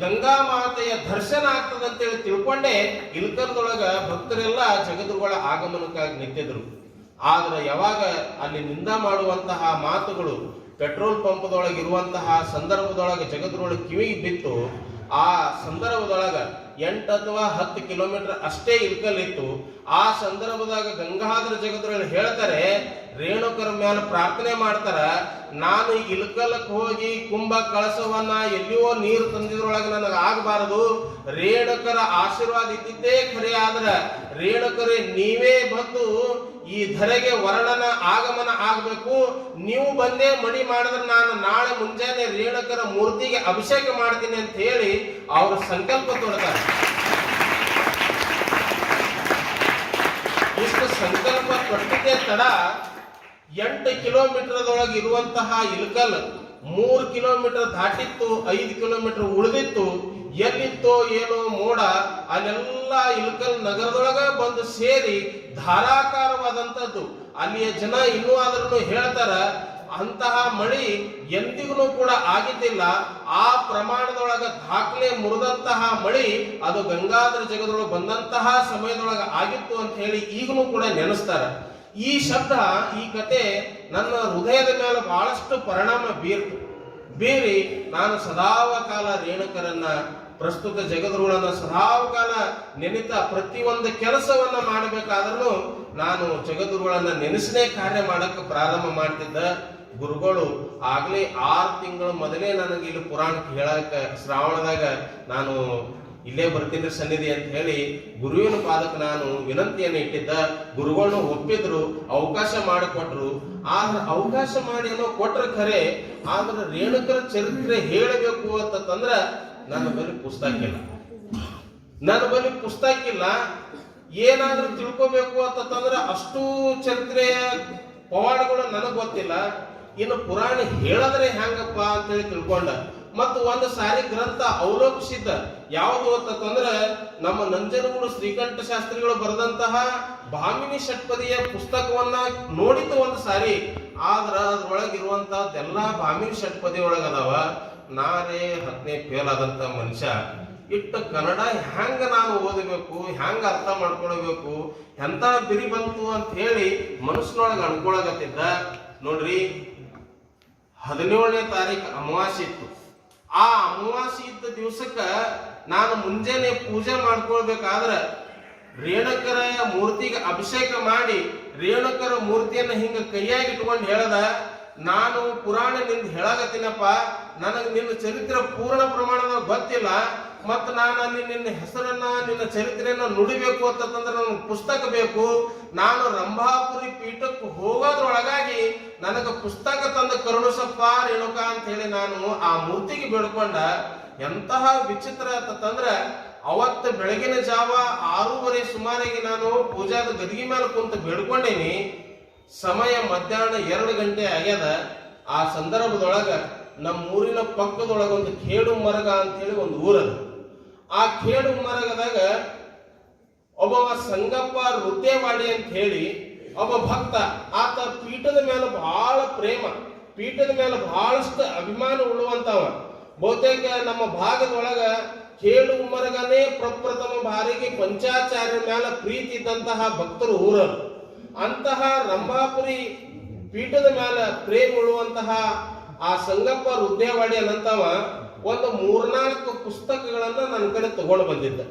ಗಂಗಾ ಮಾತೆಯ ದರ್ಶನ ಆಗ್ತದಂತೇಳಿ ತಿಳ್ಕೊಂಡೆ ಇಲ್ಕಲ್ದೊಳಗ ಭಕ್ತರೆಲ್ಲ ಜಗದ್ಗುರುಗಳ ಆಗಮನಕ್ಕಾಗಿ ನಿಂತಿದ್ರು. ಆದ್ರೆ ಯಾವಾಗ ಅಲ್ಲಿ ನಿಂದ ಮಾಡುವಂತಹ ಮಾತುಗಳು ಪೆಟ್ರೋಲ್ ಪಂಪ್ದೊಳಗೆ ಇರುವಂತಹ ಸಂದರ್ಭದೊಳಗೆ ಜಗದ್ಗುರುಗಳ ಕಿವಿಗೆ ಬಿತ್ತು. ಆ ಸಂದರ್ಭದೊಳಗ 8 ಅಥವಾ 10 ಕಿಲೋಮೀಟರ್ ಅಷ್ಟೇ ಇಲ್ಕಲ್ ಇತ್ತು. ಆ ಸಂದರ್ಭದಾಗ ಗಂಗಾಧರ ಜಗದ್ಗುರುಗಳು ಹೇಳ್ತಾರೆ, ರೇಣುಕರ ಮೇಲೆ ಪ್ರಾರ್ಥನೆ ಮಾಡ್ತಾರ, ನಾನು ಇಲ್ಕಲಕ್ಕೆ ಹೋಗಿ ಕುಂಭ ಕಳಸವನ್ನ ಎಲ್ಲಿಯೋ ನೀರು ತಂದಿದ್ರೊಳಗೆ ನನಗೆ ಆಗಬಾರದು, ರೇಣುಕರ ಆಶೀರ್ವಾದ ಇದ್ದಿದ್ದೇ ಖರೆ. ಆದ್ರ ರೇಣುಕರೇ ನೀವೇ ಬಂದು ಈ ಧರೆಗೆ ವರ್ಣನ ಆಗಮನ ಆಗ್ಬೇಕು, ನೀವು ಬಂದೇ ಮಡಿ ಮಾಡಿದ್ರೆ ನಾನು ನಾಳೆ ಮುಂಜಾನೆ ರೇಣುಕರ ಮೂರ್ತಿಗೆ ಅಭಿಷೇಕ ಮಾಡ್ತೀನಿ ಅಂತ ಹೇಳಿ ಅವರು ಸಂಕಲ್ಪ ತೊಡ್ತಾರೆ. ಇಷ್ಟು ಸಂಕಲ್ಪ ತೊಟ್ಟಿದ್ದೇ ತಡ 8 ಕಿಲೋಮೀಟರ್ದೊಳಗೆ ಇರುವಂತಹ ಇಲ್ಕಲ್ 3 ಕಿಲೋಮೀಟರ್ ದಾಟಿತ್ತು, 5 ಕಿಲೋಮೀಟರ್ ಉಳಿದಿತ್ತು. ಎಲ್ಲಿತ್ತೋ ಏನೋ ಮೋಡ ಅಲ್ಲೆಲ್ಲ ಇಲ್ಕಲ್ ನಗರದೊಳಗ ಬಂದು ಸೇರಿ ಧಾರಾಕಾರವಾದಂಥದ್ದು. ಅಲ್ಲಿಯ ಜನ ಇನ್ನೂ ಆದ್ರೂ ಹೇಳ್ತಾರ, ಅಂತಹ ಮಳಿ ಎಂದಿಗೂ ಕೂಡ ಆಗಿದ್ದಿಲ್ಲ. ಆ ಪ್ರಮಾಣದೊಳಗ ದಾಖಲೆ ಮುರಿದಂತಹ ಮಳಿ ಅದು ಗಂಗಾಧರ ಜಗದೊಳಗೆ ಬಂದಂತಹ ಸಮಯದೊಳಗ ಆಗಿತ್ತು ಅಂತ ಹೇಳಿ ಈಗಲೂ ಕೂಡ ನೆನೆಸ್ತಾರ. ಈ ಶಬ್ದ, ಈ ಕತೆ ನನ್ನ ಹೃದಯದ ಮೇಲೆ ಬಹಳಷ್ಟು ಪರಿಣಾಮ ಬೀರಿ ನಾನು ಸದಾವಕಾಲ ರೇಣುಕರನ್ನ, ಪ್ರಸ್ತುತ ಜಗದ್ಗುರುಗಳನ್ನ ಸದಾವಕಾಲ ನೆನೆತ ಪ್ರತಿಯೊಂದು ಕೆಲಸವನ್ನ ಮಾಡಬೇಕಾದ್ರೂ ನಾನು ಜಗದ್ಗುರುಗಳನ್ನ ನೆನೆಸನೇ ಕಾರ್ಯ ಮಾಡಕ್ಕೆ ಪ್ರಾರಂಭ ಮಾಡ್ತಿದ್ದ. ಗುರುಗಳು ಆಗ್ಲೇ 6 ತಿಂಗಳ ಮೊದಲೇ ನನಗೆ ಇಲ್ಲಿ ಪುರಾಣ ಹೇಳಕ ಶ್ರಾವಣದಾಗ ನಾನು ಇಲ್ಲೇ ಬರ್ತೀನಿ ಸನ್ನಿಧಿ ಅಂತ ಹೇಳಿ ಗುರುವಿನ ಪಾದಕ್ಕೆ ನಾನು ವಿನಂತಿಯನ್ನು ಇಟ್ಟಿದ್ದ. ಗುರುಗಳನ್ನ ಒಪ್ಪಿದ್ರು, ಅವಕಾಶ ಮಾಡಿಕೊಟ್ರು. ಆದ್ರೆ ಅವಕಾಶ ಮಾಡಿ ಏನೋ ಕೊಟ್ರ ಖರೆ, ಆದ್ರೆ ರೇಣುಕರ ಚರಿತ್ರೆ ಹೇಳಬೇಕು ಅಂತಂದ್ರ ನನ್ನ ಬಳಿ ಪುಸ್ತಕ ಇಲ್ಲ. ಏನಾದ್ರೂ ತಿಳ್ಕೋಬೇಕು ಅಂತಂದ್ರ ಅಷ್ಟು ಚರಿತ್ರೆಯ ಪವಾಡಗಳು ನನಗ್ ಗೊತ್ತಿಲ್ಲ. ಇನ್ನು ಪುರಾಣ ಹೇಳದ್ರೆ ಹೆಂಗಪ್ಪ ಅಂತೇಳಿ ತಿಳ್ಕೊಂಡ. ಮತ್ತು ಒಂದು ಸಾರಿ ಗ್ರಂಥ ಅವಲೋಕಿಸಿದ್ದ. ಯಾವುದು ಅಂತಂದ್ರ ನಮ್ಮ ನಂಜನಗೂಡು ಶ್ರೀಕಂಠ ಶಾಸ್ತ್ರಿಗಳು ಬರೆದಂತಹ ಭಾಮಿನಿ ಷಟ್ಪದಿಯ ಪುಸ್ತಕವನ್ನ ನೋಡಿದ್ದು ಒಂದು ಸಾರಿ. ಆದ್ರ ಅದ್ರೊಳಗಿರುವಂತಹದ್ದೆಲ್ಲ ಭಾಮಿನಿ ಷಟ್ಪದಿ ಒಳಗದಾವ. ನಾನೇ 10ನೇ ಫೇಲ್ ಆದಂತ ಮನುಷ್ಯ. ಇಟ್ಟು ಕನ್ನಡ ಹೆಂಗ ನಾನು ಓದಬೇಕು, ಹೆಂಗ ಅರ್ಥ ಮಾಡ್ಕೊಳ್ಬೇಕು, ಎಂತ ಬಿರಿ ಬಂತು ಅಂತ ಹೇಳಿ ಮನಸ್ಸಿನೊಳಗೆ ಅನ್ಕೊಳಗತ್ತಿದ್ದ. ನೋಡ್ರಿ, 17ನೇ ತಾರೀಕು ಅಮಾವಾಸ್ಯೆ ಇತ್ತು. ಆ ಅಮಾವಾಸ್ಯೆ ಇದ್ದ ದಿವಸಕ್ಕ ನಾನು ಮುಂಜಾನೆ ಪೂಜೆ ಮಾಡ್ಕೊಳ್ಬೇಕಾದ್ರ ರೇಣುಕರ ಮೂರ್ತಿಗೆ ಅಭಿಷೇಕ ಮಾಡಿ ರೇಣುಕರ ಮೂರ್ತಿಯನ್ನ ಹಿಂಗ ಕೈಯಾಗಿ ಇಟ್ಕೊಂಡು ಹೇಳ್ದ, ನಾನು ಪುರಾಣ ನಿಂದ ಹೇಳಾಗತ್ತೀನಪ್ಪ, ನನಗೆ ನಿನ್ನ ಚರಿತ್ರೆ ಪೂರ್ಣ ಪ್ರಮಾಣದ ಗೊತ್ತಿಲ್ಲ. ಮತ್ತ ನಾನು ಅಲ್ಲಿ ನಿನ್ನ ಹೆಸರನ್ನ, ನಿನ್ನ ಚರಿತ್ರೆಯನ್ನ ನುಡಿಬೇಕು ಅಂತಂದ್ರೆ ನನಗೆ ಪುಸ್ತಕ ಬೇಕು. ನಾನು ರಂಭಾಪುರಿ ಪೀಠಕ್ಕೆ ಹೋಗೋದ್ರೊಳಗಾಗಿ ನನಗೆ ಪುಸ್ತಕ ತಂದು ಕರುಣಿಸಪ್ಪ ರೇಣುಕ ಅಂತ ಹೇಳಿ ನಾನು ಆ ಮೂರ್ತಿಗೆ ಬೇಡ್ಕೊಂಡ. ಎಂತಹ ವಿಚಿತ್ರ ಅಂತಂದ್ರ, ಅವತ್ತು ಬೆಳಗಿನ ಜಾವ 6:30 ಸುಮಾರಿಗೆ ನಾನು ಪೂಜಾದ ಗದಿಗೆ ಮೇಲೆ ಕುಂತು ಬೇಡ್ಕೊಂಡೇನಿ. ಸಮಯ ಮಧ್ಯಾಹ್ನ 2 ಗಂಟೆ ಆಗ್ಯದ. ಆ ಸಂದರ್ಭದೊಳಗ ನಮ್ಮ ಊರಿನ ಪಕ್ಕದೊಳಗ ಒಂದು ಖೇಡು ಮರಗ ಅಂತ ಹೇಳಿ ಒಂದು ಊರದ. ಆ ಖೇಡು ಮರಗದಾಗ ಒಬ್ಬ ಸಂಗಪ್ಪ ರುದ್ದೇವಾಡಿ ಅಂತ ಹೇಳಿ ಒಬ್ಬ ಭಕ್ತ. ಆತ ಪೀಠದ ಮೇಲೆ ಬಹಳ ಪ್ರೇಮ, ಪೀಠದ ಮೇಲೆ ಬಹಳಷ್ಟು ಅಭಿಮಾನ ಉಳ್ಳುವಂತವ. ಬಹುತೇಕ ನಮ್ಮ ಭಾಗದೊಳಗ ಖೇಡು ಮರಗನೇ ಪ್ರಪ್ರಥಮ ಬಾರಿಗೆ ಪಂಚಾಚಾರ್ಯ ಮೇಲೆ ಪ್ರೀತಿ ಇದ್ದಂತಹ ಭಕ್ತರು ಊರರು. ಅಂತಹ ರಂಭಾಪುರಿ ಪೀಠದ ಮೇಲೆ ಪ್ರೇಮ ಉಳ್ಳುವಂತಹ ಆ ಸಂಗಪ್ಪ ರುದ್ದೇವಾಡಿ ಅನ್ನಂತವ ಒಂದು 3-4 ಪುಸ್ತಕಗಳನ್ನ ನನ್ನ ಕಡೆ ತಗೊಂಡು ಬಂದಿದ್ದ.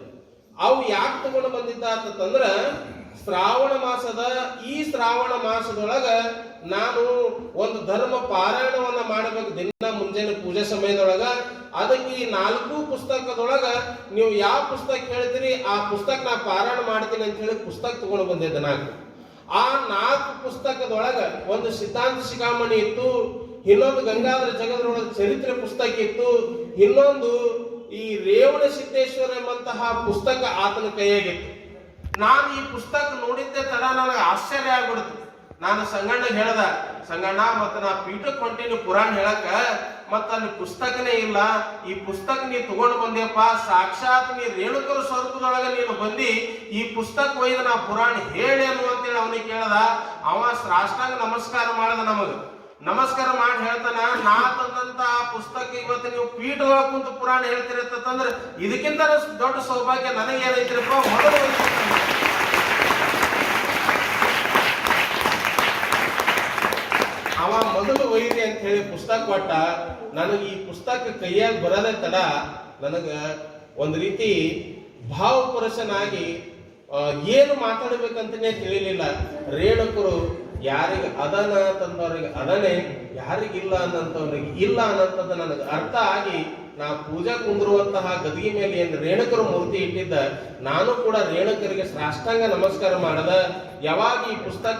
ಅವು ಯಾಕೆ ತಗೊಂಡು ಬಂದಿದ್ದ ಅಂತಂದ್ರ, ಈ ಶ್ರಾವಣ ಮಾಸದೊಳಗ ನಾನು ಒಂದು ಧರ್ಮ ಪಾರಾಯಣವನ್ನ ಮಾಡಬೇಕು ದಿನ ಮುಂಜಾನೆ ಪೂಜೆ ಸಮಯದೊಳಗ. ಅದಕ್ಕೆ ಈ 4 ಪುಸ್ತಕದೊಳಗ ನೀವು ಯಾವ ಪುಸ್ತಕ ಹೇಳ್ತೀರಿ ಆ ಪುಸ್ತಕ ನಾ ಪಾರಾಯಣ ಮಾಡ್ತೀನಿ ಅಂತ ಹೇಳಿ ಪುಸ್ತಕ ತಗೊಂಡು ಬಂದಿದ್ದ. ಆ 4 ಪುಸ್ತಕದೊಳಗ ಒಂದು ಸಿದ್ಧಾಂತ ಶಿಖಾಮಣಿ ಇತ್ತು, ಇನ್ನೊಂದು ಗಂಗಾಧರ ಜಗದ್ಗುರುಗಳ ಚರಿತ್ರೆ ಪುಸ್ತಕ ಇತ್ತು, ಇನ್ನೊಂದು ಈ ರೇವಣ ಸಿದ್ದೇಶ್ವರ ಎಂಬಂತಹ ಪುಸ್ತಕ ಆತನ ಕೈಯಾಗಿತ್ತು. ನಾನು ಈ ಪುಸ್ತಕ ನೋಡಿದ್ದೆ ತಡ ನನಗೆ ಆಶ್ಚರ್ಯ ಆಗ್ಬಿಡ್ತು. ನಾನು ಸಂಗಣ್ಣ ಹೇಳ್ದ, ಸಂಗಣ್ಣ ಮತ್ತ ನಾ ಪೀಠಕ್ಕೆ ಹೊಂಟೀನಿ ಪುರಾಣ ಹೇಳಕ, ಮತ್ತ ಅಲ್ಲಿ ಪುಸ್ತಕನೇ ಇಲ್ಲ, ಈ ಪುಸ್ತಕ ನೀ ತಗೊಂಡು ಬಂದ್ಯಪ್ಪ, ಸಾಕ್ಷಾತ್ ನೀ ರೇಣುಕರ ಸ್ವರೂಪದೊಳಗ ನೀನು ಬಂದಿ, ಈ ಪುಸ್ತಕ ಒಯ್ದ ನಾ ಪುರಾಣ ಹೇಳಿ ಅನ್ನುವಂತೇಳಿ ಅವನಿಗೆ ಕೇಳ್ದ. ಅವ ಸಾಷ್ಟಾಂಗ ನಮಸ್ಕಾರ ಮಾಡದ ನಮಗ. ನಮಸ್ಕಾರ ಮಾಡಿ ಹೇಳ್ತಾನ, ನಾ ತಂದಂತ ಆ ಪುಸ್ತಕ ಇವತ್ತು ನೀವು ಪೀಠದೊಳಗೆ ಕುಂತು ಪುರಾಣ ಹೇಳ್ತಿರತ್ತಂದ್ರೆ ಇದಕ್ಕಿಂತ ದೊಡ್ಡ ಸೌಭಾಗ್ಯ ನನಗೇನೈತ್ರಿಪ್ಪ. ಮೊದಲು ಅವ ಮೊದಲು ಒಯ್ಯಿರಿ ಅಂತ ಹೇಳಿ ಪುಸ್ತಕ ಕೊಟ್ಟ. ನನಗೆ ಈ ಪುಸ್ತಕ ಕೈಯಾಗಿ ಬರೋದೇ ತಡ ನನಗ ಒಂದ್ ರೀತಿ ಭಾವಪುರುಷನಾಗಿ ಏನು ಮಾತಾಡ್ಬೇಕಂತನೇ ತಿಳಿಲಿಲ್ಲ. ರೇಣುಕರು ಯಾರಿಗೆ ಅದನ ತಂದವ್ರಿಗೆ ಅದನೇ, ಯಾರಿಗಿಲ್ಲ ಅನ್ನಂತವ್ರಿಗೆ ಇಲ್ಲ ಅನ್ನಂಥದ್ದು ನನಗೆ ಅರ್ಥ ಆಗಿ ನಾ ಪೂಜಾ ಕುಂದಿರುವಂತಹ ಗದಿಗೆ ಮೇಲೆ ಏನ್ ರೇಣುಕರು ಮೂರ್ತಿ ಇಟ್ಟಿದ್ದ, ನಾನು ಕೂಡ ರೇಣುಕರಿಗೆ ಸಾಷ್ಟಾಂಗ ನಮಸ್ಕಾರ ಮಾಡದ. ಯಾವಾಗ ಈ ಪುಸ್ತಕ